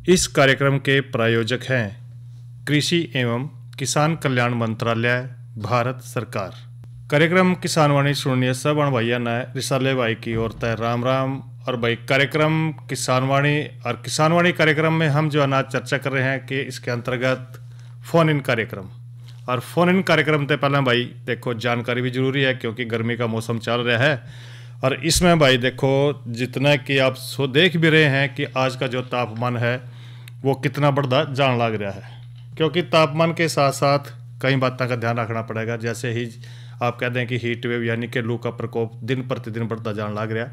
इस कार्यक्रम के प्रायोजक हैं कृषि एवं किसान कल्याण मंत्रालय, भारत सरकार। कार्यक्रम किसान वाणी सुनिए सब भैया ने रिसाले भाई की ओर तय राम राम। और भाई कार्यक्रम किसान वाणी कार्यक्रम में हम जो है ना चर्चा कर रहे हैं कि इसके अंतर्गत फ़ोन इन कार्यक्रम। और फ़ोन इन कार्यक्रम से पहले भाई देखो जानकारी भी जरूरी है, क्योंकि गर्मी का मौसम चल रहा है। और इसमें भाई देखो जितना कि आप देख भी रहे हैं कि आज का जो तापमान है वो कितना बढ़ता जान लग रहा है, क्योंकि तापमान के साथ साथ कई बातों का ध्यान रखना पड़ेगा। जैसे ही आप कहते हैं कि हीट वेव यानी कि लू का प्रकोप दिन प्रतिदिन बढ़ता जान लग रहा।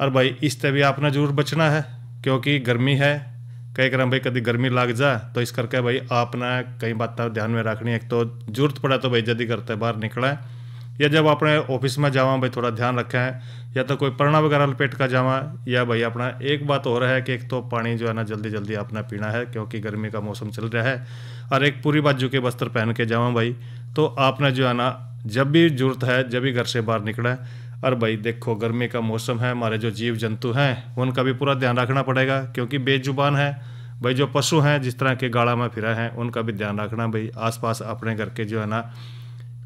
और भाई इससे भी आपने जरूर बचना है, क्योंकि गर्मी है। कई कर भाई कभी गर्मी लग जाए तो इस करके भाई आपने कई बातें ध्यान में रखनी है। एक तो जरूरत पड़ा तो भाई जल्दी करते बाहर निकलें, या जब अपने ऑफिस में जावा भाई थोड़ा ध्यान रखें, या तो कोई परणा वगैरह लपेट का जावा। या भाई अपना एक बात हो रहा है कि एक तो पानी जो है ना जल्दी जल्दी अपना पीना है, क्योंकि गर्मी का मौसम चल रहा है। और एक पूरी बाजू के वस्त्र पहन के जावा भाई, तो आपने जो है ना जब भी जरूरत है जब भी घर से बाहर निकले। और भाई देखो गर्मी का मौसम है, हमारे जो जीव जंतु हैं उनका भी पूरा ध्यान रखना पड़ेगा, क्योंकि बेजुबान है भाई। जो पशु हैं जिस तरह के गाड़ा में फिरा हैं उनका भी ध्यान रखना भाई। आसपास अपने घर के जो है ना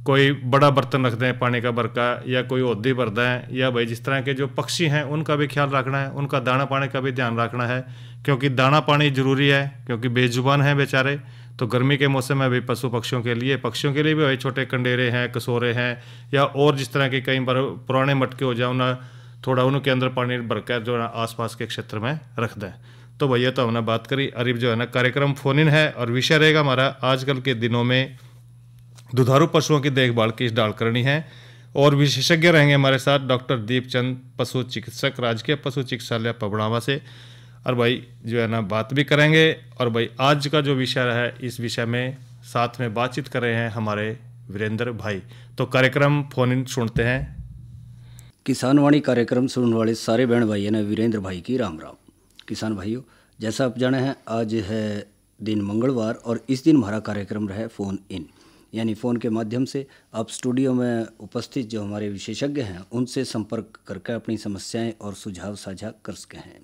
कोई बड़ा बर्तन रख दें पानी का बरका, या कोई ओदी भर दें, या भाई जिस तरह के जो पक्षी हैं उनका भी ख्याल रखना है, उनका दाना पानी का भी ध्यान रखना है, क्योंकि दाना पानी जरूरी है, क्योंकि बेजुबान हैं बेचारे। तो गर्मी के मौसम में भी पशु पक्षियों के लिए भी भाई छोटे कंडेरे हैं, कसोरे हैं, या और जिस तरह के कई बार पुराने मटके हो जाए ना, थोड़ा उनके अंदर पानी भरकर जो है आसपास के क्षेत्र में रख दें। तो भैया तो हमने बात करी। अरीब जो है ना कार्यक्रम फोन इन है, और विषय रहेगा हमारा आजकल के दिनों में दुधारू पशुओं की देखभाल किस डाल करनी है। और विशेषज्ञ रहेंगे हमारे साथ डॉक्टर दीपचंद, पशु चिकित्सक, राजकीय पशु चिकित्सालय पबड़ावा से। और भाई जो है ना बात भी करेंगे। और भाई आज का जो विषय है इस विषय में साथ में बातचीत कर रहे हैं हमारे वीरेंद्र भाई। तो कार्यक्रम फोन इन सुनते हैं। किसान वाणी कार्यक्रम सुनने वाले सारे बहन भाइयों ने वीरेंद्र भाई की राम राम। किसान भाइयों, जैसा आप जाने हैं आज है दिन मंगलवार, और इस दिन हमारा कार्यक्रम रहा फ़ोन इन, यानी फ़ोन के माध्यम से आप स्टूडियो में उपस्थित जो हमारे विशेषज्ञ हैं उनसे संपर्क करके अपनी समस्याएं और सुझाव साझा कर सके हैं।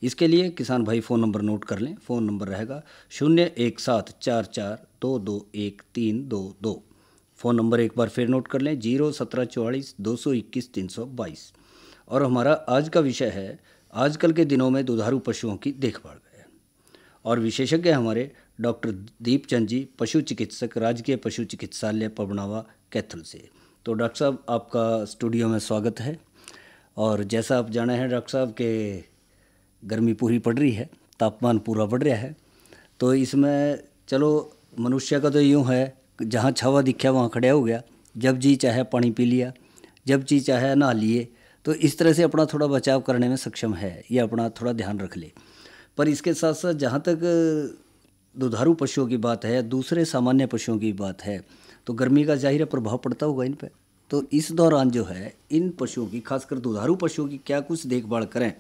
इसके लिए किसान भाई फ़ोन नंबर नोट कर लें। फ़ोन नंबर रहेगा 01744213222। फ़ोन नंबर एक बार फिर नोट कर लें 01744212322। और हमारा आज का विषय है आजकल के दिनों में दुधारू पशुओं की देखभाल है, और विशेषज्ञ हमारे डॉक्टर दीपचंद जी, पशु चिकित्सक, राजकीय पशु चिकित्सालय पबड़ावा कैथल से। तो डॉक्टर साहब आपका स्टूडियो में स्वागत है। और जैसा आप जाने हैं डॉक्टर साहब के गर्मी पूरी पड़ रही है, तापमान पूरा बढ़ रहा है, तो इसमें चलो मनुष्य का तो यूँ है जहाँ छावा दिखा वहाँ खड़ा हो गया, जब जी चाहे पानी पी लिया, जब जी चाहे नहा लिए। तो इस तरह से अपना थोड़ा बचाव करने में सक्षम है, या अपना थोड़ा ध्यान रख ले। पर इसके साथ साथ जहाँ तक दुधारू पशुओं की बात है, दूसरे सामान्य पशुओं की बात है, तो गर्मी का जाहिर प्रभाव पड़ता होगा इन पे। तो इस दौरान जो है इन पशुओं की, खासकर दुधारू पशुओं की क्या कुछ देखभाल करें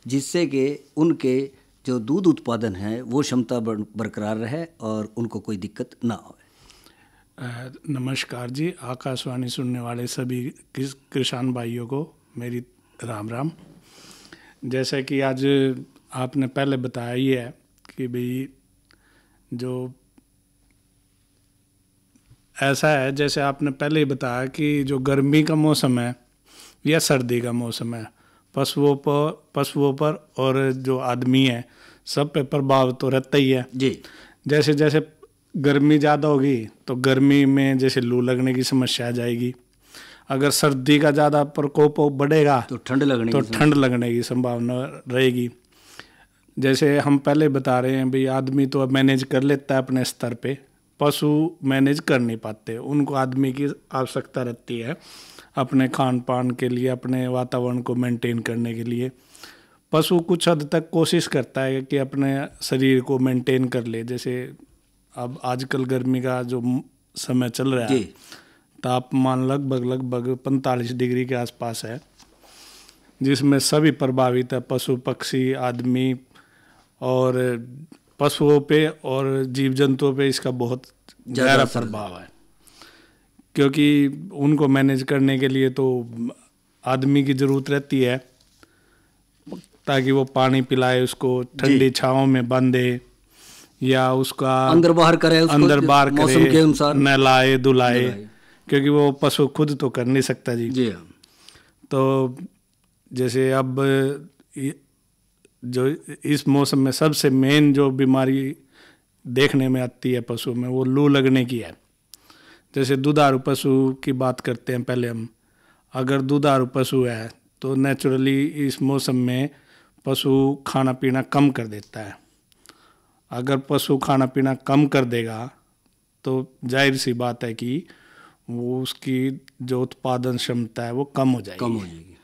जिससे कि उनके जो दूध उत्पादन है वो क्षमता बरकरार रहे और उनको कोई दिक्कत ना हो। नमस्कार जी, आकाशवाणी सुनने वाले सभी किसान भाइयों को मेरी राम राम। जैसे कि आज आपने पहले बताया ही है कि भाई जो ऐसा है, जैसे आपने पहले ही बताया कि जो गर्मी का मौसम है या सर्दी का मौसम है, पशुओं पर और जो आदमी है सब पे प्रभाव तो रहता ही है जी। जैसे जैसे गर्मी ज़्यादा होगी तो गर्मी में जैसे लू लगने की समस्या आ जाएगी। अगर सर्दी का ज़्यादा प्रकोप बढ़ेगा तो ठंड लगने की संभावना रहेगी। जैसे हम पहले बता रहे हैं भाई आदमी तो अब मैनेज कर लेता है अपने स्तर पे, पशु मैनेज कर नहीं पाते। उनको आदमी की आवश्यकता रहती है अपने खान पान के लिए, अपने वातावरण को मेंटेन करने के लिए। पशु कुछ हद तक कोशिश करता है कि अपने शरीर को मेंटेन कर ले। जैसे अब आजकल गर्मी का जो समय चल रहा है, तापमान लगभग 45 डिग्री के आसपास है, जिसमें सभी प्रभावित है, पशु पक्षी, आदमी। और पशुओं पे और जीव जंतुओं पे इसका बहुत गहरा प्रभाव है, क्योंकि उनको मैनेज करने के लिए तो आदमी की ज़रूरत रहती है। ताकि वो पानी पिलाए, उसको ठंडी छांव में बांधे या उसका अंदर बाहर करे, मौसम के अनुसार नहलाए धुलाए, क्योंकि वो पशु खुद तो कर नहीं सकता जी। तो जैसे अब जो इस मौसम में सबसे मेन जो बीमारी देखने में आती है पशु में, वो लू लगने की है। जैसे दुधारू पशु की बात करते हैं पहले हम। अगर दुधारू पशु है तो नेचुरली इस मौसम में पशु खाना पीना कम कर देता है। अगर पशु खाना पीना कम कर देगा तो जाहिर सी बात है कि वो उसकी जो उत्पादन क्षमता है वो कम हो जाएगी।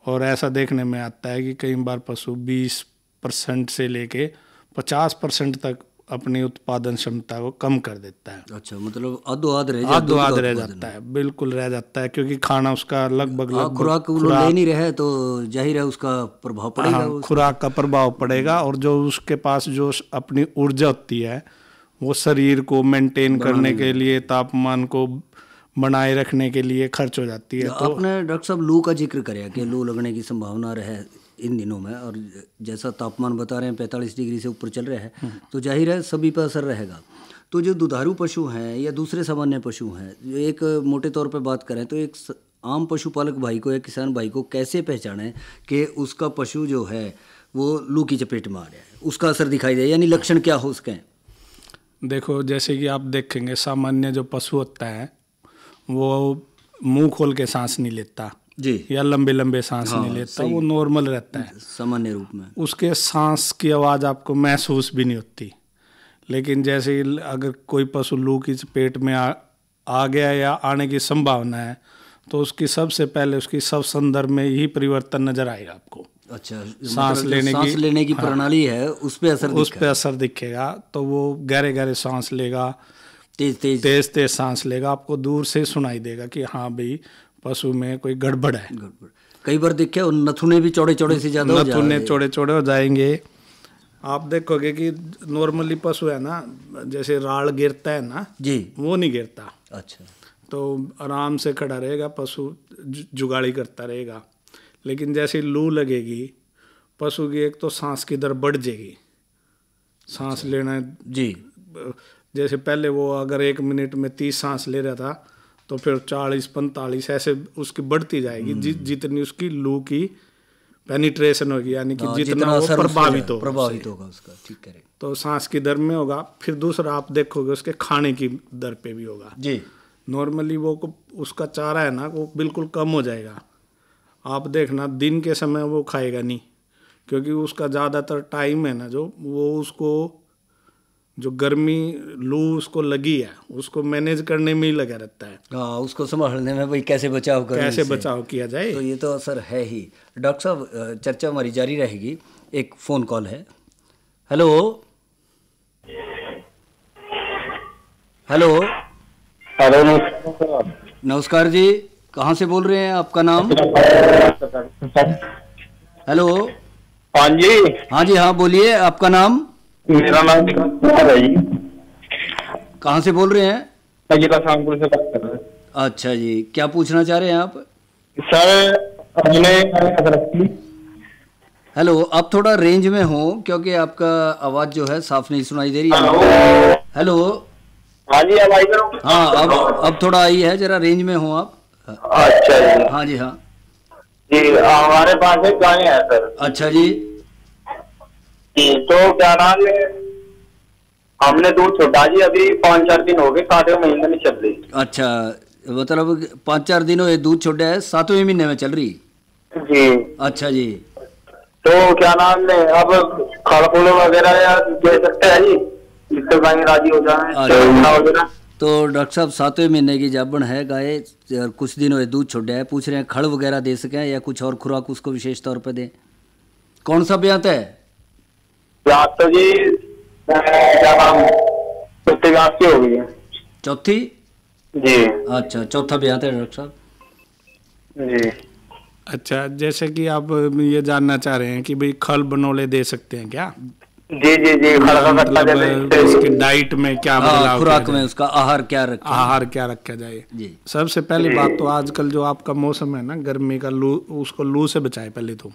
और ऐसा देखने में आता है कि कई बार पशु 20% से लेके 50% तक अपनी उत्पादन क्षमता को कम कर देता है। अच्छा, मतलब अधो-आध रह जाता है, बिल्कुल रह जाता है, क्योंकि खाना उसका लगभग खुराक ले नहीं रहे तो जाहिर है उसका प्रभाव पड़ेगा। खुराक का प्रभाव पड़ेगा, और जो उसके पास जो अपनी ऊर्जा होती है वो शरीर को मेंटेन करने के लिए, तापमान को बनाए रखने के लिए खर्च हो जाती है। तो आपने डॉक्टर साहब लू का जिक्र कराया कि लू लगने की संभावना रहे इन दिनों में, और जैसा तापमान बता रहे हैं 45 डिग्री से ऊपर चल रहा है, तो जाहिर है सभी पर असर रहेगा। तो जो दुधारू पशु हैं या दूसरे सामान्य पशु हैं, जो एक मोटे तौर पे बात करें तो एक आम पशुपालक भाई को या किसान भाई को कैसे पहचाने कि उसका पशु जो है वो लू की चपेट में आ रहा है, उसका असर दिखाई दे, यानी लक्षण क्या हो उसके? देखो, जैसे कि आप देखेंगे सामान्य जो पशु होता है वो मुंह खोल के सांस नहीं लेता जी, या लंबे लंबे सांस नहीं लेता, वो नॉर्मल रहता है सामान्य रूप में। उसके सांस की आवाज़ आपको महसूस भी नहीं होती। लेकिन जैसे अगर कोई पशु लू की चपेट में आ गया या आने की संभावना है तो उसकी सबसे पहले उसकी सब संदर्भ में ही परिवर्तन नजर आएगा आपको। अच्छा, सांस लेने की प्रणाली है उस पे असर दिखेगा। तो वो गहरे गहरे सांस लेगा, तेज सांस लेगा, आपको दूर से सुनाई देगा कि हाँ भाई पशु में कोई गड़बड़ है। कई बार देखे नथुने भी चौड़े चौड़े से ज्यादा चौड़े हो जाएंगे। आप देखोगे कि नॉर्मली पशु है ना, जैसे राड़ गिरता है ना जी, वो नहीं गिरता। अच्छा, तो आराम से खड़ा रहेगा पशु, जुगाड़ी करता रहेगा। लेकिन जैसे लू लगेगी पशु की, एक तो सांस की दर बढ़ जाएगी, सांस लेना जी, जैसे पहले वो अगर 1 मिनट में 30 सांस ले रहा था तो फिर 40-45 ऐसे उसकी बढ़ती जाएगी जितनी उसकी लू की पेनिट्रेशन होगी, यानी कि जितना वो प्रभावित होगा उसका, ठीक करें, तो सांस की दर में होगा। फिर दूसरा आप देखोगे उसके खाने की दर पे भी होगा जी। नॉर्मली वो उसका चारा है ना वो बिल्कुल कम हो जाएगा। आप देखना दिन के समय वो खाएगा नहीं, क्योंकि उसका ज़्यादातर टाइम है ना जो वो उसको जो गर्मी लू उसको लगी है उसको मैनेज करने में ही लगा रहता है। हाँ, उसको संभालने में भाई कैसे बचाव किया जाए, तो ये तो असर है ही। डॉक्टर साहब, चर्चा हमारी जारी रहेगी। एक फ़ोन कॉल है। हेलो हेलो हेलो, नमस्कार जी, कहाँ से बोल रहे हैं, आपका नाम? हेलो, हाँ जी, हाँ बोलिए, आपका नाम? मेरा नाम है जी। कहाँ से बोल रहे हैं? जिला शामपुर से बात कर रहे हैं। अच्छा जी, क्या पूछना चाह रहे हैं आप? सर, हमने हेलो, आप थोड़ा रेंज में हो क्योंकि आपका आवाज़ जो है साफ नहीं सुनाई दे रही है। हेलो, हाँ जी, अब आई? हाँ, अब थोड़ा आई है, जरा रेंज में हो आप। अच्छा जी, हाँ जी, हाँ जी, हमारे पास एक गाय है सर। अच्छा जी, तो क्या नाम है, हमने दूध छोड़ा जी, अभी 5-4 दिन हो गए, 7वें महीने में चल रही। अच्छा, मतलब 5-4 दिन हुए दूध छोड़ा है, 7वें महीने में चल रही जी। अच्छा जी, तो क्या नाम है, अब खड़ फूल वगैरह दे सकते हैं जी, जिससे गाय राजी हो जाए? तो डॉक्टर साहब 7वें महीने की जाबन है गाय, कुछ दिन हुए दूध छोड़ा है, पूछ रहे हैं खड़ वगैरह दे सकें या कुछ और खुराक उसको विशेष तौर पर दें? कौन सा ब्यात है? ब्यात तो जी क्या नाम, चौथी ब्यात की हो गई है। चौथी जी? अच्छा, चौथा ब्यात है डॉक्टर साहब जी। अच्छा, जैसे कि आप ये जानना चाह रहे हैं कि भाई खल बनोले दे सकते हैं क्या? जी, मतलब इसके डाइट में क्या बदलाव, खुराक में उसका आहार क्या रखा जाए जी। सबसे पहली बात तो आजकल जो आपका मौसम है ना गर्मी का, लू, उसको लू से बचाए पहले तो।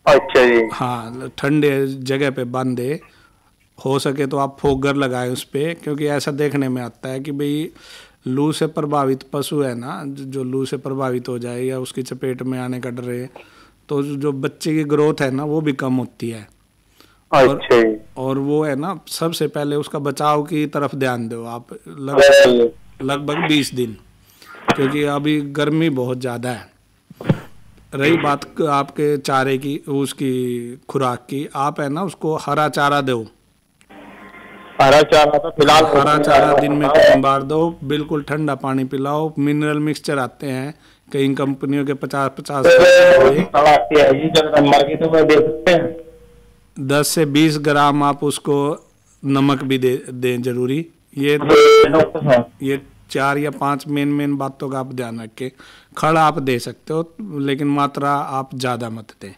अच्छा जी। हाँ, ठंडे जगह पे बांधे, हो सके तो आप फोगर लगाए उस पे, क्योंकि ऐसा देखने में आता है कि भाई लू से प्रभावित पशु है ना, जो लू से प्रभावित हो जाए या उसकी चपेट में आने का डर है, तो जो बच्चे की ग्रोथ है ना वो भी कम होती है। अच्छा जी। और वो है ना, सबसे पहले उसका बचाव की तरफ ध्यान दो आप, लगभग 20 दिन, क्योंकि अभी गर्मी बहुत ज़्यादा है। रही बात आपके चारे की, उसकी खुराक की, आप है ना उसको हरा चारा दो। हरा चारा तो फिलहाल हरा चारा दिन में 3 बार दो, बिल्कुल ठंडा पानी पिलाओ। मिनरल मिक्सचर आते हैं कई कंपनियों के 50-50 नंबर की तो दे सकते हैं। 10 से 20 ग्राम आप उसको नमक भी दें जरूरी। ये 4 या 5 मेन बातों का आप ध्यान रखें। खड़ आप दे सकते हो, लेकिन मात्रा आप ज़्यादा मत दें।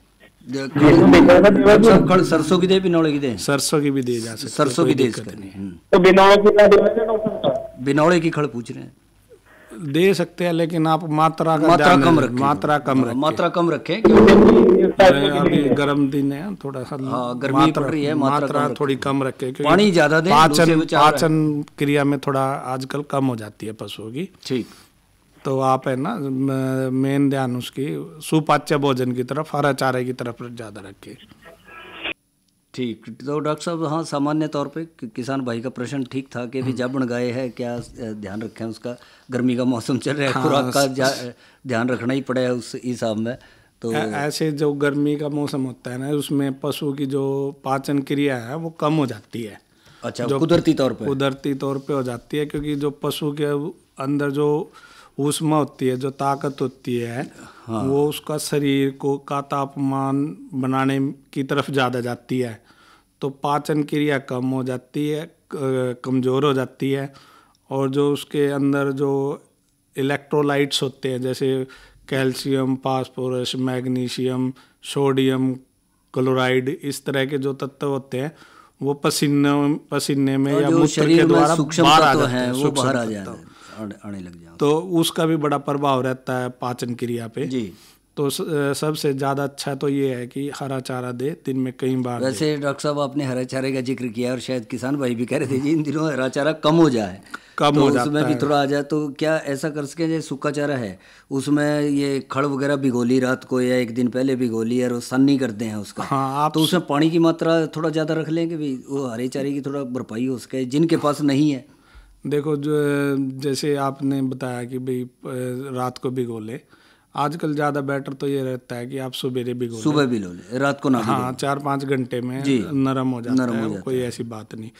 सब खड़ सरसों की दे, बिनौले की दे? सरसों की भी दी जा सकती है, सरसों की दे दिक्कत सकते नहीं। तो बिनौले की खड़ पूछ रहे हैं? दे सकते हैं, लेकिन आप मात्रा कम रखें। मात्रा कम रखें, क्योंकि अभी गर्म दिन है, थोड़ा सा गर्मी पड़ रही है, मात्रा थोड़ी कम रखें। पानी ज्यादा दें, पाचन क्रिया में थोड़ा आजकल कम हो जाती है पशुओं की। ठीक, तो आप है ना मेन ध्यान उसकी सुपाच्य भोजन की तरफ, हरा चारे की तरफ ज़्यादा रखिए। ठीक। तो डॉक्टर साहब, हाँ, सामान्य तौर पे किसान भाई का प्रश्न ठीक था कि भी जब गाय है, क्या ध्यान रखें उसका? गर्मी का मौसम चल रहा है, खुराक का ध्यान रखना ही पड़ेगा उस हिसाब में। तो ऐसे जो गर्मी का मौसम होता है ना, उसमें पशु की जो पाचन क्रिया है वो कम हो जाती है। अच्छा, कुदरती तौर पे हो जाती है, क्योंकि जो पशु के अंदर जो ऊष्मा होती है, जो ताकत होती है, हाँ, वो उसका शरीर का तापमान बनाने की तरफ ज़्यादा जाती है, तो पाचन क्रिया कम हो जाती है, कमज़ोर हो जाती है। और जो उसके अंदर जो इलेक्ट्रोलाइट्स होते हैं, जैसे calcium, phosphorus, magnesium, sodium chloride, इस तरह के जो तत्व होते हैं वो पसीने में या मूत्र के द्वारा बाहर आ जाते हैं, वो बाहर आ जाते हैं, आने लग जाते हैं, तो उसका भी बड़ा प्रभाव रहता है पाचन क्रिया पे जी। तो सबसे ज़्यादा अच्छा तो ये है कि हरा चारा दे, दिन में कई बार। वैसे डॉक्टर साहब, आपने हरा चारे का जिक्र किया और शायद किसान भाई भी कह रहे थे जी इन दिनों हरा चारा कम हो जाए, तो उसमें भी थोड़ा आ जाए, तो क्या ऐसा कर सके? जैसे सूखा चारा है, उसमें ये खड़ वगैरह भिगो ली रात को या एक दिन पहले भिगो ली और सन्नी करते हैं उसका, हाँ, तो उसमें पानी की मात्रा थोड़ा ज़्यादा रख लेंगे भी, वो हरे चारे की थोड़ा भरपाई हो सके जिनके पास नहीं है। देखो, जो जैसे आपने बताया कि भाई रात को भिगो ले, आजकल ज़्यादा बेटर तो ये रहता है कि आप सुबह भिगो ले, रात को ना। हाँ, 4-5 घंटे में नरम हो जाता है, कोई ऐसी बात नहीं,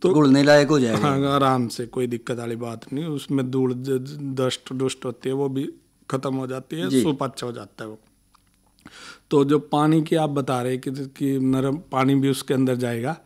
तो घुलने लायक हो जाएगा। हाँ, आराम से, कोई दिक्कत वाली बात नहीं। उसमें धूल डस्ट होती है, वो भी खत्म हो जाती है, सुपाच्य हो जाता है वो। तो जो पानी की आप बता रहे कि नरम पानी भी उसके अंदर जाएगा।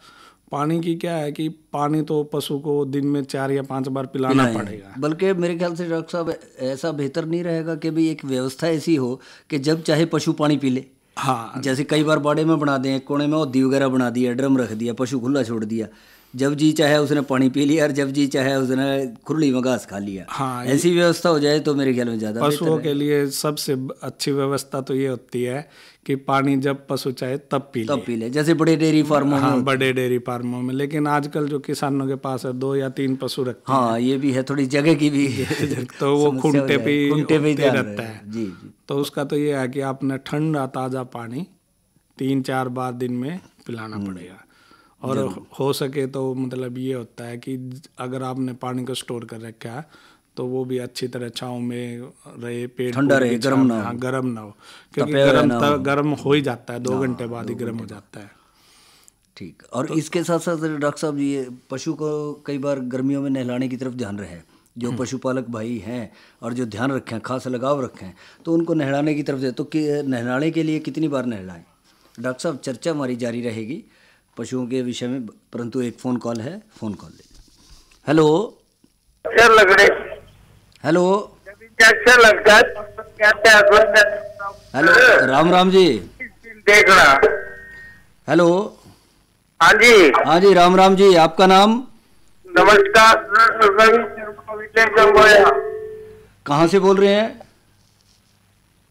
पानी की क्या है कि पानी तो पशु को दिन में 4 या 5 बार पिलाना पड़ेगा। बल्कि मेरे ख्याल से डॉक्टर साहब, ऐसा बेहतर नहीं रहेगा कि भी एक व्यवस्था ऐसी हो कि जब चाहे पशु पानी पी ले? हाँ, जैसे कई बार बाड़े में बना दें, कोने में होदी वगैरह बना दिया, ड्रम रख दिया, पशु खुला छोड़ दिया, जब जी चाहे उसने पानी पी लिया और जब जी चाहे उसने खुरली में घास खा लिया। हाँ, ऐसी व्यवस्था हो जाए तो मेरे ख्याल में ज़्यादा पशुओं के लिए सबसे अच्छी व्यवस्था तो ये होती है कि पानी जब पशु चाहे तब पी ले, जैसे बड़े डेयरी फार्मों में। हाँ, बड़े डेयरी फार्मों में। लेकिन आजकल जो किसानों के पास है 2 या 3 पशु रखते हैं, हाँ, ये भी है, थोड़ी जगह की भी तो वो खूंटे पे रहता है जी। तो उसका तो ये है कि आपने ठंडा ताज़ा पानी 3-4 बार दिन में पिलाना पड़ेगा। और हो सके तो मतलब ये होता है कि अगर आपने पानी को स्टोर कर रखा है तो वो भी अच्छी तरह छाँव में रहे, पेट ठंडा रहे, गर्म ना हो, क्योंकि गर्म हो ही जाता है, 2 घंटे बाद ही गर्म हो जाता है। ठीक। और इसके साथ साथ डॉक्टर साहब, ये पशु को कई बार गर्मियों में नहलाने की तरफ ध्यान रहे, जो पशुपालक भाई हैं और जो ध्यान रखें, खास लगाव रखें, तो उनको नहलाने की तरफ दे, तो नहलाने के लिए कितनी बार नहलाएं? डॉक्टर साहब, चर्चा हमारी जारी रहेगी पशुओं के विषय में, परंतु एक फ़ोन कॉल है, फ़ोन कॉल ले। Hello hello, hello, Ram ji, देखना। हेलो, हाँ जी, राम जी, आपका नाम? नमस्कार, कहाँ से बोल रहे हैं?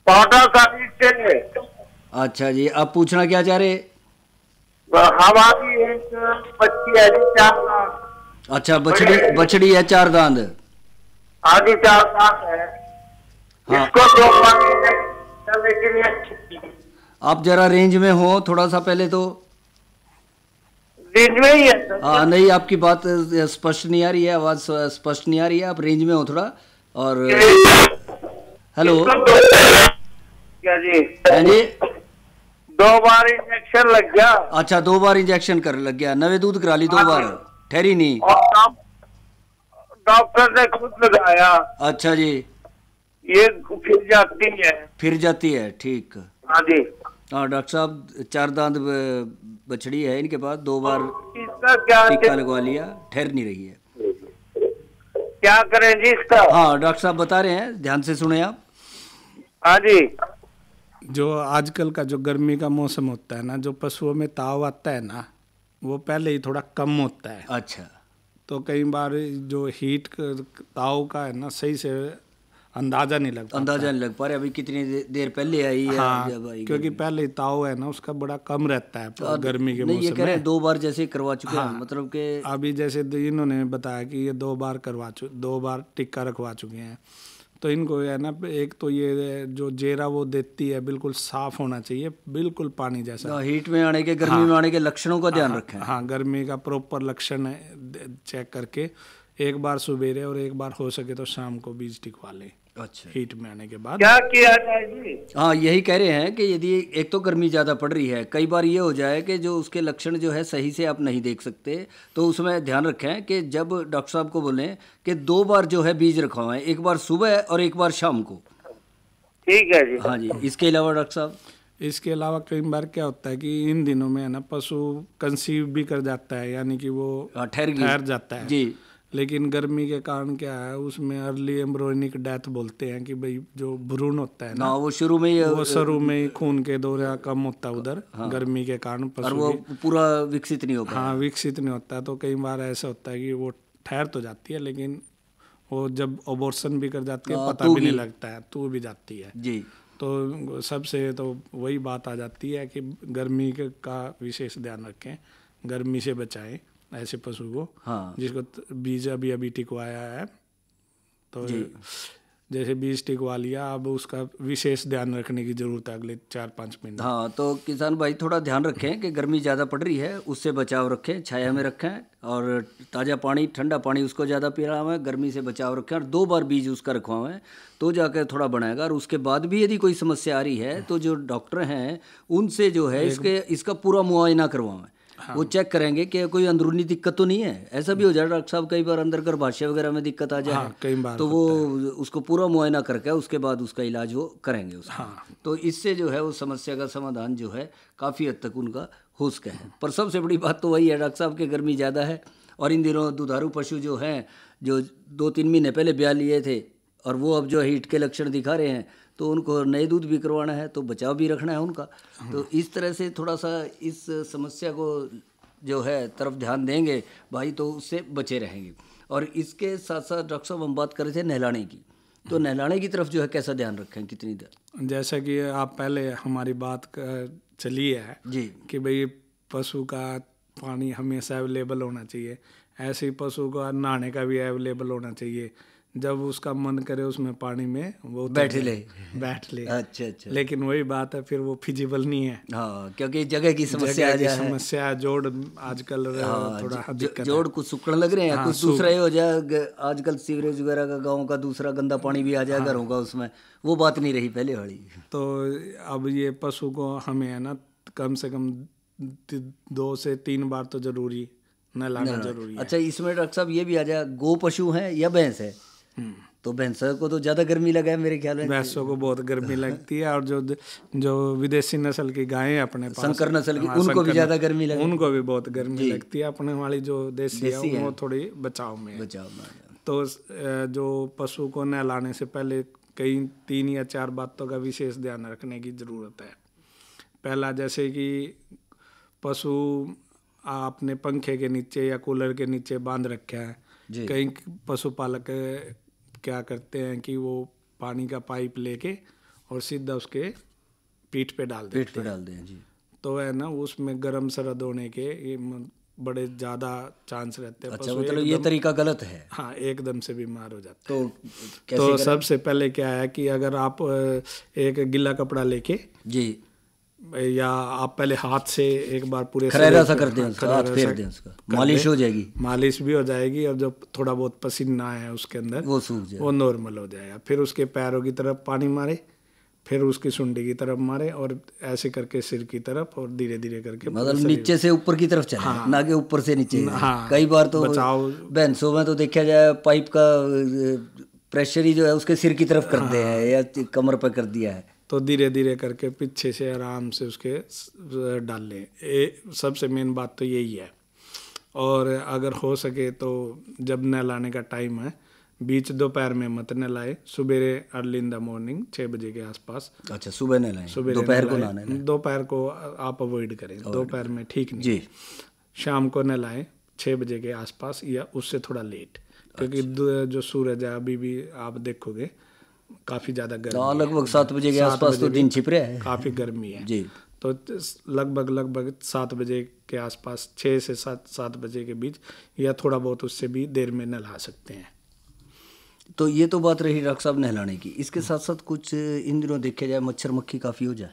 पाटा साहिब से। अच्छा जी, आप पूछना क्या चाह रहे? हमारी एक बच्ची है जी, 4 साल। अच्छा, बछड़ी है 4 दांत। आधी 4 साल है। हाँ। इसको 2 बार इंजेक्शन लेकिन ये अच्छी थी। आप जरा रेंज में हो थोड़ा सा पहले तो। रेंज में ही है सर। हाँ नहीं, आपकी बात स्पष्ट नहीं आ रही है, आवाज स्पष्ट नहीं आ रही है, आप रेंज में हो थोड़ा। और हेलो। क्या जी? हाँ जी। 2 बार इंजेक्शन लग गया। अच्छा, 2 बार इंजेक्शन कर लग गया, नवे दूध करा ली 2 बार, ठहरी नहीं। और डॉक्टर ने खुद लगाया। अच्छा जी। ये फिर जाती है। फिर जाती है, ठीक। हाँ जी। हाँ डॉक्टर साहब, 4 दांत बछड़ी है इनके पास, 2 बार इसका क्या टीका लगवा लिया, ठहर नहीं रही है। क्या करें जी इसका? हाँ डॉक्टर साहब बता रहे हैं, ध्यान से सुने आप। हाँ जी। जो आजकल का जो गर्मी का मौसम होता है ना, जो पशुओं में ताव आता है ना, वो पहले ही थोड़ा कम होता है। अच्छा। तो कई बार जो हीट ताव का है ना, सही से अंदाजा नहीं लग पाता। अंदाजा नहीं लग पा रहा अभी कितनी देर पहले आई है। हाँ, जब आई क्योंकि पहले ताव है ना उसका बड़ा कम रहता है गर्मी के नहीं, ये मौसम कह रहे हैं में। 2 बार जैसे करवा चुके हैं, हाँ, मतलब कि अभी जैसे इन्होंने बताया कि ये 2 बार 2 बार टिक्का रखवा चुके हैं, तो इनको है ना, एक तो ये जो जेरा वो देती है बिल्कुल साफ होना चाहिए, बिल्कुल पानी जैसा। हीट में आने के, गर्मी में आने के लक्षणों का ध्यान रखें। हाँ, गर्मी का प्रॉपर लक्षण चेक करके एक बार सुबेरे और एक बार हो सके तो शाम को बीज टिकवा लें। अच्छा। हीट में आने के बाद क्या किया जाए जी? हाँ यही कह रहे हैं कि यदि एक तो गर्मी ज़्यादा पड़ रही है, कई बार ये हो जाए कि जो उसके लक्षण जो है सही से आप नहीं देख सकते, तो उसमें ध्यान रखें कि जब डॉक्टर साहब को बोलें कि 2 बार जो है बीज रखवाएं, एक बार सुबह और एक बार शाम को। ठीक है जी। हाँ जी। इसके अलावा डॉक्टर साहब? इसके अलावा कई बार क्या होता है कि इन दिनों में है ना, पशु कंसीव भी कर जाता है, यानी कि वो ठहर जाता है जी। लेकिन गर्मी के कारण क्या है, उसमें अर्ली एम्ब्रियोनिक डेथ बोलते हैं कि भाई जो भ्रूण होता है ना, वो शुरू में ही वो शुरू में ही खून के दौरा कम होता है उधर। हाँ। गर्मी के कारण और पशु वो पूरा विकसित नहीं हो पाता। हाँ, विकसित नहीं होता। तो कई बार ऐसा होता है कि वो ठहर तो जाती है, लेकिन वो जब अबॉर्शन भी कर जाती है पता भी नहीं लगता है, तो भी जाती है जी। तो सबसे तो वही बात आ जाती है कि गर्मी का विशेष ध्यान रखें, गर्मी से बचाएं ऐसे पशु को। हाँ। जिसको बीज अभी टिकवाया है, तो जैसे बीज टिकवा लिया, अब उसका विशेष ध्यान रखने की जरूरत है अगले 4-5 महीने। हाँ, तो किसान भाई थोड़ा ध्यान रखें कि गर्मी ज़्यादा पड़ रही है, उससे बचाव रखें, छाया में रखें, और ताज़ा पानी, ठंडा पानी उसको ज़्यादा पिलावें, गर्मी से बचाव रखें, और 2 बार बीज उसका रखवाएं, तो जाकर थोड़ा बनाएगा। और उसके बाद भी यदि कोई समस्या आ रही है तो जो डॉक्टर हैं उनसे जो है इसका पूरा मुआयना करवाएं। हाँ। वो चेक करेंगे कि कोई अंदरूनी दिक्कत तो नहीं है। ऐसा भी हो जाए डॉक्टर साहब, कई बार अंदर गर्भाशय वगैरह में दिक्कत आ जाए। हाँ, कई बार तो वो उसको पूरा मुआयना करके उसके बाद उसका इलाज वो करेंगे उसका। हाँ। तो इससे जो है वो समस्या का समाधान जो है काफ़ी हद तक उनका हो सके है। पर सबसे बड़ी बात तो वही है डॉक्टर साहब कि गर्मी ज़्यादा है, और इन दिनों दुधारू पशु जो हैं, जो 2-3 महीने पहले ब्याह लिए थे और वो अब जो हीट के लक्षण दिखा रहे हैं, तो उनको नए दूध भी करवाना है, तो बचाव भी रखना है उनका। तो इस तरह से थोड़ा सा इस समस्या को जो है तरफ ध्यान देंगे भाई, तो उससे बचे रहेंगे। और इसके साथ साथ डॉक्टर साहब हम बात कर रहे थे नहलाने की, तो नहलाने की तरफ जो है कैसा ध्यान रखें, कितनी देर? जैसा कि आप पहले हमारी बात चली है जी कि भाई पशु का पानी हमेशा अवेलेबल होना चाहिए, ऐसे ही पशु का नहाने का भी अवेलेबल होना चाहिए। जब उसका मन करे उसमें पानी में वो बैठ ले। अच्छा। लेकिन वही बात है, फिर वो फिजिबल नहीं है। हाँ, क्योंकि जगह की समस्या समस्या जोड़ आजकल थोड़ा दिक्कत, जोड़ कुछ सूखने लग रहे हैं। हाँ, कुछ दूसरा ही हो जाए, आजकल सीवरेज वगैरह का गाँव का दूसरा गंदा पानी भी आ जाए घरों का, उसमें वो बात नहीं रही पहले वाली। तो अब ये पशु को हमें है ना कम से कम 2 से 3 बार तो जरूरी नहलाना जरूरी है। अच्छा, इसमें डॉक्टर साहब ये भी आ जाए, गो पशु है या भैंस है? तो भैंसों को तो ज़्यादा गर्मी लगा है मेरे ख्याल में। भैंसों को बहुत गर्मी लगती है, और जो विदेशी नस्ल की गायें अपने पास, संकर नस्ल की, उनको भी ज़्यादा गर्मी लगती है। उनको भी बहुत गर्मी लगती है। अपने वाली जो देसी है वो थोड़ी बचाव में है। तो जो पशु को नहलाने से पहले कई 3 या 4 बातों का विशेष ध्यान रखने की ज़रूरत है। पहला, जैसे कि पशु आपने पंखे के नीचे या कूलर के नीचे बांध रखा है। कई पशुपालक क्या करते हैं कि वो पानी का पाइप लेके और सीधा उसके पीठ पे डाल देते पेट पे डाल दें जी। तो है ना उसमें गर्म सर्द होने के ये बड़े ज़्यादा चांस रहते हैं। अच्छा, पशु मतलब ये तरीका गलत है। हाँ, एकदम से बीमार हो जाते तो हैं। कैसे तो करें? सबसे पहले क्या है कि अगर आप एक गीला कपड़ा लेके जी, या आप पहले हाथ से एक बार पूरे खरेरा शरीर सा पे- कर दें हाँ, उसका, खरेरा हाथ फेर सा दें उसका, कर मालिश दें। हो जाएगी। मालिश भी हो जाएगी और जब थोड़ा बहुत पसीना है उसके अंदर वो सूख जाए। वो नॉर्मल हो जाएगा। फिर उसके पैरों की तरफ पानी मारे, फिर उसकी सुंडी की तरफ मारे और ऐसे करके सिर की तरफ और धीरे धीरे करके पूरे मतलब शरीर- नीचे से ऊपर की तरफ चले, हाँ। ना कि ऊपर से नीचे। हाँ, कई बार तो बचाव। भैंसों में तो देखा जाए पाइप का प्रेशर ही जो है उसके सिर की तरफ करते हैं या कमर पर कर दिया है। तो धीरे धीरे करके पीछे से आराम से उसके डाल लें। सबसे मेन बात तो यही है। और अगर हो सके तो जब नहलाने का टाइम है, बीच दोपहर में मत नहलाए, सुबेरे अर्ली इन द मॉर्निंग 6 बजे के आसपास। अच्छा, सुबह नहलाएं, सुबह दोपहर को ना नहलाएं। दोपहर को आप अवॉइड करें, दोपहर में ठीक नहीं। जी। शाम को नहलाएं 6 बजे के आसपास या उससे थोड़ा लेट, क्योंकि जो सूरज है अभी भी आप देखोगे काफ़ी ज़्यादा गर्मी हाँ, है। लगभग 7 बजे के 7 आसपास तो बजे दिन भी छिप रहा है। काफ़ी गर्मी है जी। तो लगभग 7 बजे के आसपास, 6 से 7 बजे के बीच या थोड़ा बहुत उससे भी देर में नहला सकते हैं। तो ये तो बात रही डॉक्टर साहब नहलाने की। इसके साथ साथ कुछ इन दिनों देखा जाए मच्छर मक्खी काफ़ी हो जाए,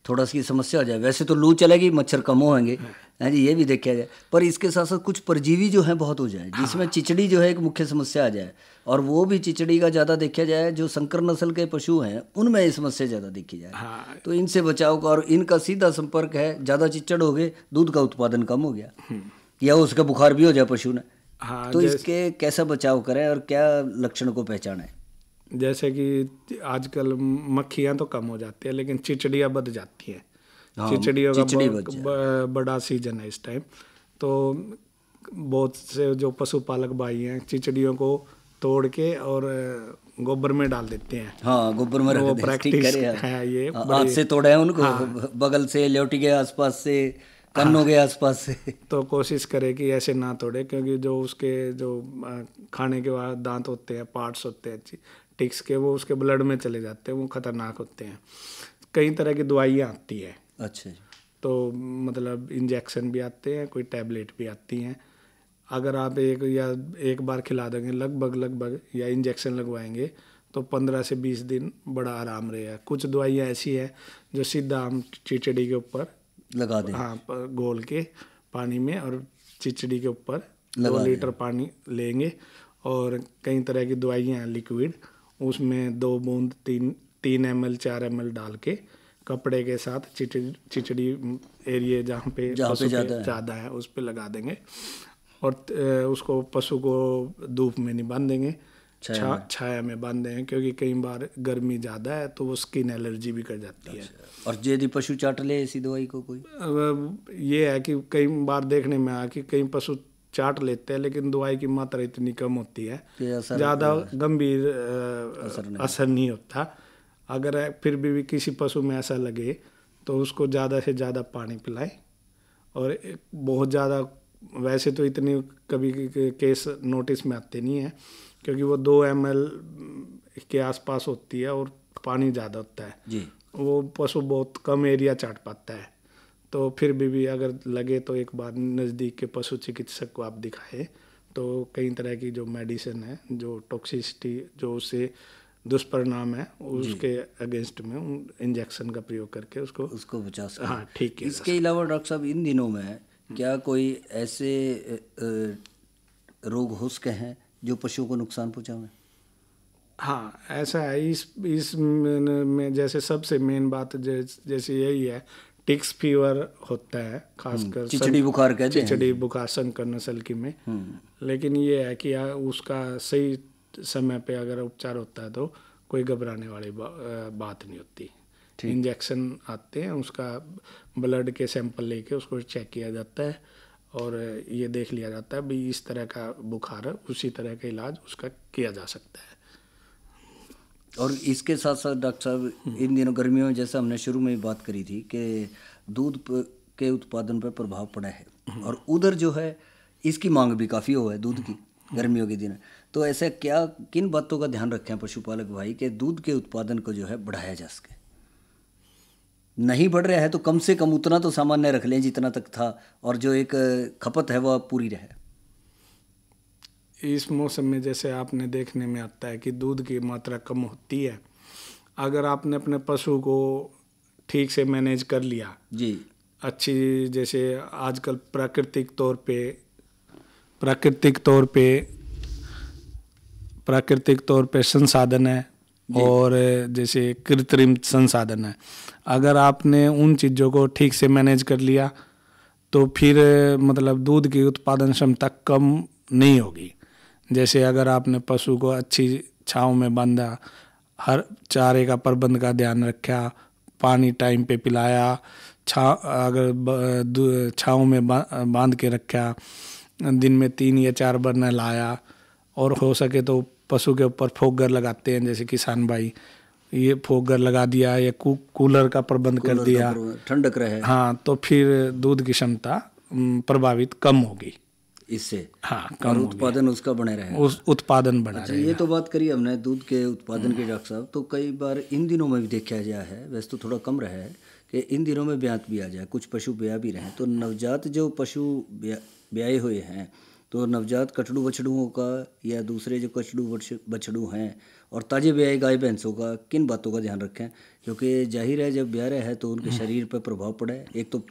थोड़ा सी समस्या हो जाए। वैसे तो लू चलेगी, मच्छर कम होंगे, है जी, ये भी देखा जाए। पर इसके साथ साथ कुछ परजीवी जो है बहुत हो जाए, जिसमें चिचड़ी जो है एक मुख्य समस्या आ जाए। और वो भी चिचड़ी का ज़्यादा देखा जाए, जो संकर नस्ल के पशु हैं उनमें ये समस्या ज़्यादा देखी जाए। हाँ। तो इनसे बचाव का, और इनका सीधा संपर्क है, ज़्यादा चिचड़ हो गए दूध का उत्पादन कम हो गया, या उसका बुखार भी हो जाए पशु ने। हाँ, तो इसके कैसा बचाव करें और क्या लक्षण को पहचानें? जैसे कि आजकल मक्खियाँ तो कम हो जाती है, लेकिन चिचड़ियाँ बढ़ जाती हैं। हाँ, चिचड़ियों चिचड़ी का बढ़ जाए। बड़ा सीजन है इस टाइम। तो बहुत से जो पशुपालक भाई हैं चिचड़ियों को तोड़ के और गोबर में डाल देते हैं। हाँ, गोबर में वो रख दें, ठीक प्रैक्टिस करे है ये। हाथ बड़ी- से तोड़े हैं उनको, हाँ। बगल से, ल्योटी के आसपास से, कन्नों के आसपास से। तो कोशिश करें कि ऐसे ना तोड़े, क्योंकि जो उसके जो खाने के बाद दांत होते हैं, पार्ट्स होते हैं टिक्स के, वो उसके ब्लड में चले जाते हैं, वो खतरनाक होते हैं। कई तरह की दवाइयाँ आती हैं, अच्छा जी। तो मतलब इंजेक्शन भी आते हैं, कोई टैबलेट भी आती हैं। अगर आप एक बार खिला देंगे लगभग या इंजेक्शन लगवाएंगे तो 15 से 20 दिन बड़ा आराम रहेगा। कुछ दवाइयाँ ऐसी हैं जो सीधा हम चिचड़ी के ऊपर लगा दें। हाँ, घोल के पानी में और चिचड़ी के ऊपर लगा 2 लीटर पानी लेंगे। और कई तरह की दवाइयाँ हैं लिक्विड, उसमें 2 बूंद 3 ml 4 ml डाल के कपड़े के साथ चिचड़ी एरिया जहाँ पे पशु के ज़्यादा है उस पे लगा देंगे। और उसको पशु को धूप में नहीं बांधेंगे, छाया में बांधेंगे, क्योंकि कई बार गर्मी ज़्यादा है तो वो स्किन एलर्जी भी कर जाती है। और यदि पशु चाट ले ऐसी दवाई को कोई? ये है कि कई बार देखने में आया कि कई पशु चाट लेते हैं, लेकिन दवाई की मात्रा इतनी कम होती है, ज़्यादा गंभीर असर नहीं होता। अगर फिर भी किसी पशु में ऐसा लगे तो उसको ज़्यादा से ज़्यादा पानी पिलाएं। और बहुत ज़्यादा, वैसे तो इतनी कभी केस नोटिस में आते नहीं हैं, क्योंकि वो 2 ml के आसपास होती है और पानी ज़्यादा होता है जी। वो पशु बहुत कम एरिया चाट पाता है। तो फिर भी अगर लगे तो एक बार नज़दीक के पशु चिकित्सक को आप दिखाएं। तो कई तरह की जो मेडिसिन है, जो टॉक्सिसिटी, जो उससे दुष्परिणाम है, उसके अगेंस्ट में इंजेक्शन का प्रयोग करके उसको बचा सकते। हाँ, ठीक है। इसके अलावा डॉक्टर साहब इन दिनों में क्या कोई ऐसे रोग हो सके हैं जो पशुओं को नुकसान पहुंचावे? हाँ, ऐसा है। इस में जैसे सबसे मेन बात जैसे यही है, टिक्स फीवर होता है, खासकर चिचड़ी बुखार कहते हैं। चिचड़ी बुखार संकर नस्ल की में। लेकिन ये है कि उसका सही समय पे अगर उपचार होता है तो कोई घबराने वाली बात नहीं होती। इंजेक्शन आते हैं, उसका ब्लड के सैंपल लेके उसको चेक किया जाता है और ये देख लिया जाता है भी इस तरह का बुखार है, उसी तरह का इलाज उसका किया जा सकता है। और इसके साथ साथ डॉक्टर साहब इन दिनों गर्मियों में, जैसा हमने शुरू में ही बात करी थी कि दूध के उत्पादन पर प्रभाव पड़ा है, और उधर जो है इसकी मांग भी काफ़ी हो है दूध की गर्मियों के दिन। तो ऐसे क्या, किन बातों का ध्यान रखें पशुपालक भाई के दूध के उत्पादन को जो है बढ़ाया जा सके? नहीं बढ़ रहा है तो कम से कम उतना तो सामान्य रख लें जितना तक था, और जो एक खपत है वह पूरी रहे। इस मौसम में जैसे आपने देखने में आता है कि दूध की मात्रा कम होती है। अगर आपने अपने पशु को ठीक से मैनेज कर लिया जी, अच्छी, जैसे आजकल प्राकृतिक तौर पे संसाधन है और जैसे कृत्रिम संसाधन है, अगर आपने उन चीज़ों को ठीक से मैनेज कर लिया तो फिर मतलब दूध की उत्पादन क्षमता कम नहीं होगी। जैसे अगर आपने पशु को अच्छी छांव में बांधा, हर चारे का प्रबंध का ध्यान रखा, पानी टाइम पे पिलाया, अगर छांव में बांध के रखा, दिन में 3 या 4 बार नहलाया, और हो सके तो पशु के ऊपर फोगर लगाते हैं जैसे किसान भाई, ये फोगर लगा दिया या कूलर का प्रबंध कर दिया, ठंडक रहे, हाँ, तो फिर दूध की क्षमता प्रभावित कम होगी इससे, हाँ, और उत्पादन उसका बने रहे, उस उत्पादन बना अच्छा, रहेगा। ये तो बात करी हमने दूध के उत्पादन के डॉक्टर साहब। तो कई बार इन दिनों में भी देखा गया है, वैसे तो थोड़ा कम रहा है, कि इन दिनों में ब्यात भी आ जाए, कुछ पशु ब्याह भी रहे। तो नवजात जो पशु ब्याए हुए हैं, तो नवजात कटड़ू बछड़ुओं का या दूसरे जो कटड़ू बछड़ू हैं और ताजे ब्याए गाय भैंसों का किन बातों का ध्यान रखें? क्योंकि जाहिर है जब ब्याह रहे हैं तो उनके शरीर पर प्रभाव पड़ा है। एक तो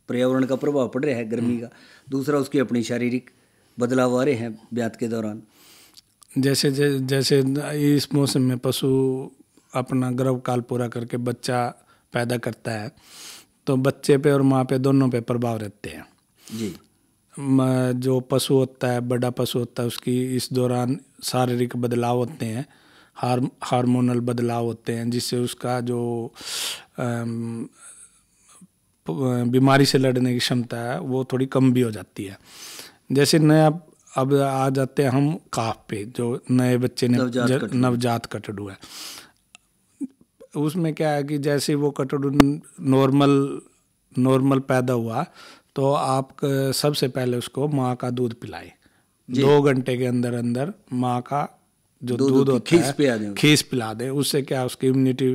पर्यावरण का प्रभाव पड़ रहा है गर्मी का, दूसरा उसकी अपनी शारीरिक बदलाव आ रहे हैं ब्यात के दौरान। जैसे इस मौसम में पशु अपना गर्भ काल पूरा करके बच्चा पैदा करता है, तो बच्चे पे और माँ पे दोनों पे प्रभाव रहते हैं जी। जो पशु होता है, बड़ा पशु होता है, उसकी इस दौरान शारीरिक बदलाव होते हैं, हार्मोनल बदलाव होते हैं, जिससे उसका जो बीमारी से लड़ने की क्षमता है वो थोड़ी कम भी हो जाती है। जैसे नया अब आ जाते हैं हम काफ पे, जो नए बच्चे ने नवजात कटड़ू है, उसमें क्या है कि जैसे वो कटड़ू नॉर्मल पैदा हुआ तो आप सबसे पहले उसको माँ का दूध पिलाएं। 2 घंटे के अंदर अंदर माँ का जो दूध होता है खीस पिला दें। उससे क्या उसकी इम्यूनिटी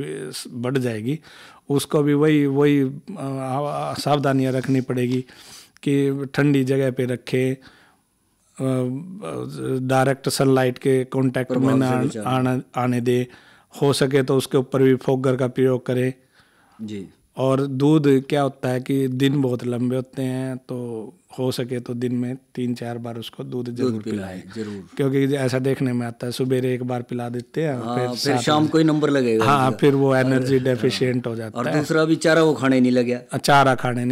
बढ़ जाएगी। उसको भी वही सावधानियाँ रखनी पड़ेगी कि ठंडी जगह पे रखें, डायरेक्ट सनलाइट के कांटेक्ट में ना आने दे, हो सके तो उसके ऊपर भी फोगर का प्रयोग करें जी। और दूध क्या होता है कि दिन बहुत लंबे होते हैं, तो हो सके तो दिन में 3-4 बार उसको दूध जरूर पिलाएं, क्योंकि ऐसा देखने में आता है सवेरे एक बार पिला देते हैं, फिर शाम को ही नंबर लगेगा, हाँ, फिर वो एनर्जी डेफिशिएंट हो जाता है। और दूसरा भी चारा वो खाने नहीं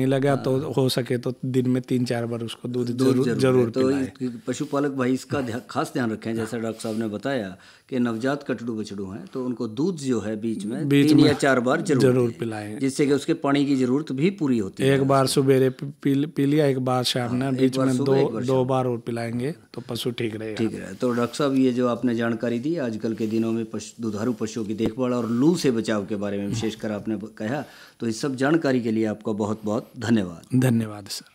लगा, तो हो सके तो दिन में 3-4 बार उसको दूध जरूर पिलाएं। तो पशुपालक भाई इसका खास ध्यान रखें, जैसा डॉक्टर साहब ने बताया कि नवजात कटड़ू बछड़ू हैं तो उनको दूध जो है बीच में 3 या 4 बार जरूर पिलाएं, जिससे कि उसके पानी की जरूरत भी पूरी होती है। एक बार सुबेरे पी लिया, एक बार शाम ने, बीच में 2 बार और पिलाएंगे तो पशु ठीक रहेगा। तो डॉक्टर साहब ये जो आपने जानकारी दी आजकल के दिनों में दुधारू पशुओं की देखभाल और लू से बचाव के बारे में विशेषकर आपने कहा, तो इस सब जानकारी के लिए आपका बहुत बहुत धन्यवाद। धन्यवाद सर।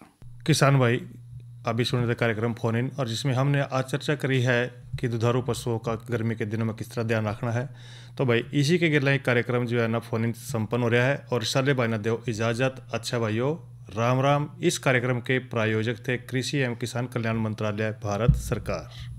किसान भाई, अभी सुन रहे कार्यक्रम फोन इन, और जिसमें हमने आज चर्चा करी है कि दुधारू पशुओं का गर्मी के दिनों में किस तरह ध्यान रखना है। तो भाई इसी के गिरला कार्यक्रम जो है ना फोन इन संपन्न हो रहा है, और साले भाई ना दो इजाज़त। अच्छा भाइयों, राम राम। इस कार्यक्रम के प्रायोजक थे कृषि एवं किसान कल्याण मंत्रालय, भारत सरकार।